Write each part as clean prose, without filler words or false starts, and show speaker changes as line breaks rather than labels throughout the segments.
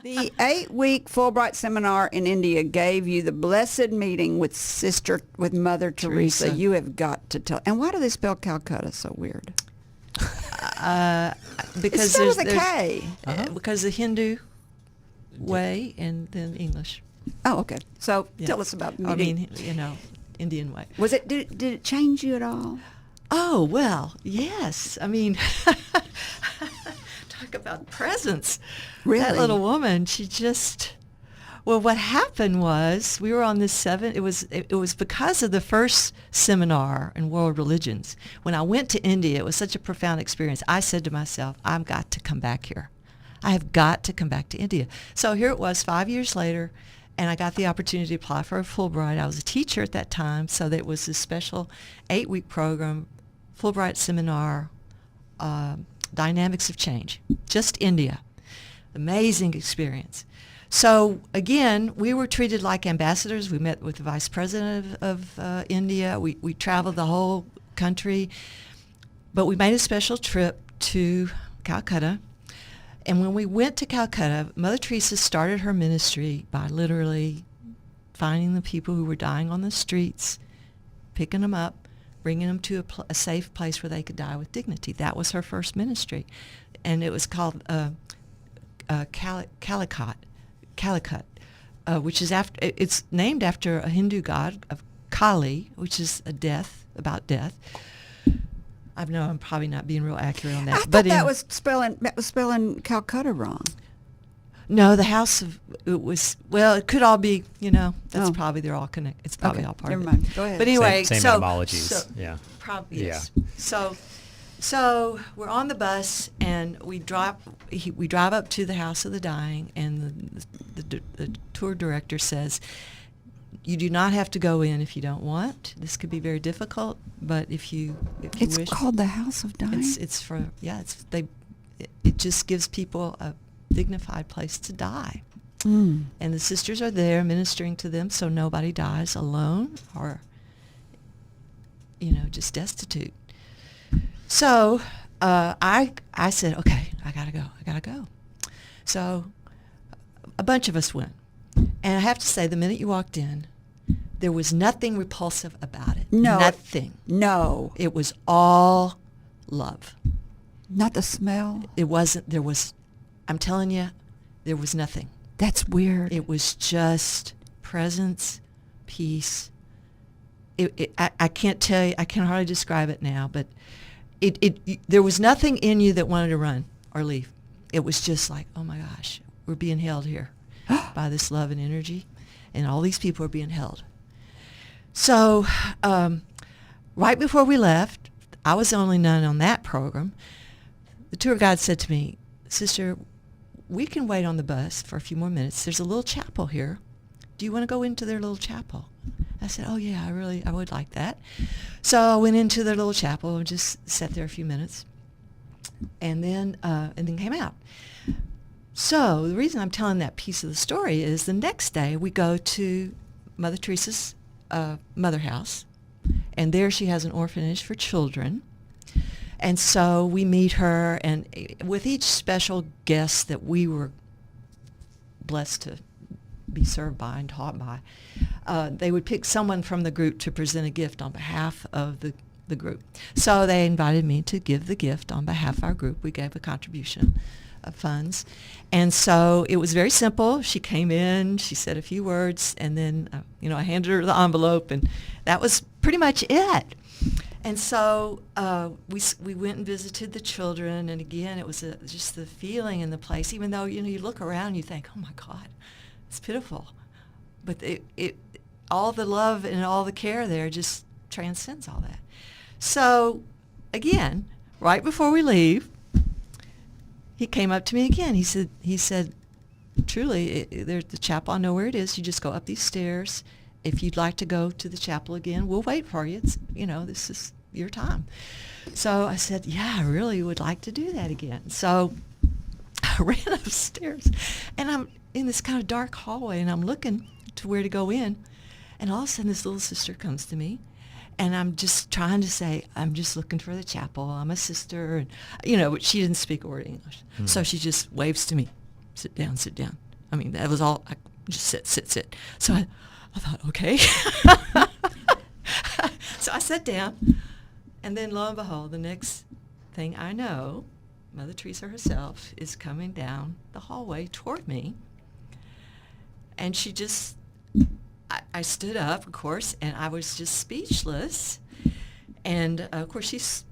The 8-week Fulbright seminar in India gave you the blessed meeting with Mother Teresa. You have got to tell. And why do they spell Calcutta so weird?
Because
there's a K.
Because the Hindu way and then English.
Oh, okay. So tell us about the meeting.
I mean, Indian way.
Was it? Did it change you at all?
Oh, well, yes. I mean, talk about presence.
Really?
That little woman, she just, well, what happened was we were on this it was because of the first seminar in world religions. When I went to India, it was such a profound experience. I said to myself, I've got to come back here. I have got to come back to India. So here it was 5 years later, and I got the opportunity to apply for a Fulbright. I was a teacher at that time, so that was this special 8-week program, Fulbright seminar, Dynamics of Change, just India. Amazing experience. So again, we were treated like ambassadors. We met with the vice president of India. We traveled the whole country, but we made a special trip to Calcutta. And when we went to Calcutta, Mother Teresa started her ministry by literally finding the people who were dying on the streets, picking them up, bringing them to a safe place where they could die with dignity. That was her first ministry. And it was called Calicut, which is it's named after a Hindu god of Kali, which is about death. I know I'm probably not being real accurate on that.
I thought that was spelling Calcutta wrong.
No, the house of it was. Well, it could all be. That's probably they're all connected. It's probably all part
never
of
mind.
it.
Go ahead.
But anyway,
same etymologies. Yeah.
Probably. Yes. So we're on the bus and we drive up to the house of the dying, and the tour director says, "You do not have to go in if you don't want. This could be very difficult, but if you wish."
It's called the House of Dying.
It just gives people a dignified place to die. And the sisters are there ministering to them, so nobody dies alone or just destitute. So I said, okay, I gotta go. So a bunch of us went, and I have to say, the minute you walked in, there was nothing repulsive about it.
No.
Nothing.
No.
It was all love.
Not the smell?
It wasn't. I'm telling you, there was nothing.
That's weird.
It was just presence, peace. I can't tell you, I can hardly describe it now, but there was nothing in you that wanted to run or leave. It was just like, oh my gosh, we're being held here by this love and energy, and all these people are being held. So right before we left, I was the only nun on that program. The tour guide said to me, "Sister, we can wait on the bus for a few more minutes. There's a little chapel here. Do you want to go into their little chapel?" I said, "Oh yeah, I would like that." So I went into their little chapel and just sat there a few minutes, and then came out. So the reason I'm telling that piece of the story is the next day we go to Mother Teresa's mother house, and there she has an orphanage for children. And so we meet her, and with each special guest that we were blessed to be served by and taught by, they would pick someone from the group to present a gift on behalf of the group. So they invited me to give the gift on behalf of our group. We gave a contribution of funds. And so it was very simple. She came in, she said a few words, and then I handed her the envelope, and that was pretty much it. And so we went and visited the children, and again, it was just the feeling in the place. Even though you look around, and you think, "Oh my God, it's pitiful," but it all the love and all the care there just transcends all that. So again, right before we leave, he came up to me again. He said, "Truly, there's the chapel. I know where it is. You just go up these stairs. If you'd like to go to the chapel again, we'll wait for you. It's, this is your time." So I said, "Yeah, I really would like to do that again." So I ran upstairs, and I'm in this kind of dark hallway, and I'm looking to where to go in, and all of a sudden this little sister comes to me, and I'm just trying to say, "I'm just looking for the chapel. I'm a sister," and but she didn't speak a word of English. So she just waves to me, "Sit down, sit down." I mean, that was all. I just sit. So I thought, okay. So I sat down, and then lo and behold, the next thing I know, Mother Teresa herself is coming down the hallway toward me, and she just, I stood up, of course, and I was just speechless. And of course,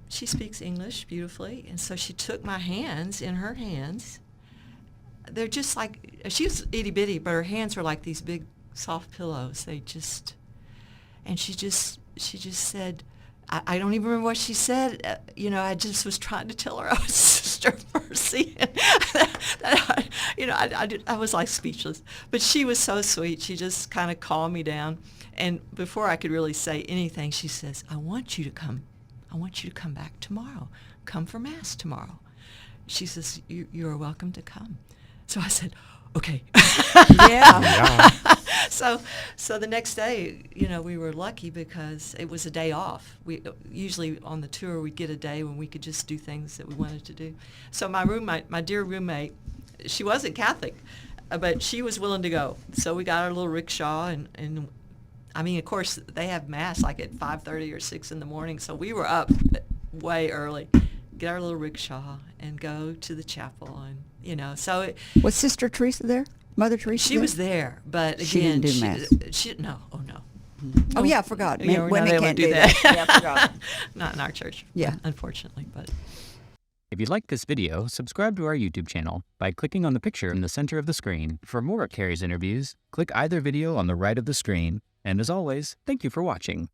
she speaks English beautifully, and so she took my hands in her hands. They're just like, she was itty bitty, but her hands were like these big soft pillows. And she just said, I don't even remember what she said. I just was trying to tell her I was Sister Mercy. I was like speechless. But she was so sweet. She just kind of calmed me down. And before I could really say anything, she says, I want you to come back tomorrow. Come for Mass tomorrow. She says, you are welcome to come. So I said, okay.
Yeah.
So the next day, we were lucky because it was a day off. We usually on the tour we'd get a day when we could just do things that we wanted to do. So my dear roommate, she wasn't Catholic, but she was willing to go. So we got our little rickshaw, and I mean, of course, they have Mass like at 5:30 or 6 in the morning. So we were up way early, get our little rickshaw and go to the chapel, and so
Was Sister Teresa there? Mother Teresa?
She was there, but again,
She didn't do Mass.
No, oh no.
Oh yeah, I forgot.
Yeah,
Women
they
can't
wouldn't
do that. Yeah, I forgot.
Not in our church.
Yeah.
Unfortunately, but.
If you liked this video, subscribe to our YouTube channel by clicking on the picture in the center of the screen. For more of Kerry's interviews, click either video on the right of the screen. And as always, thank you for watching.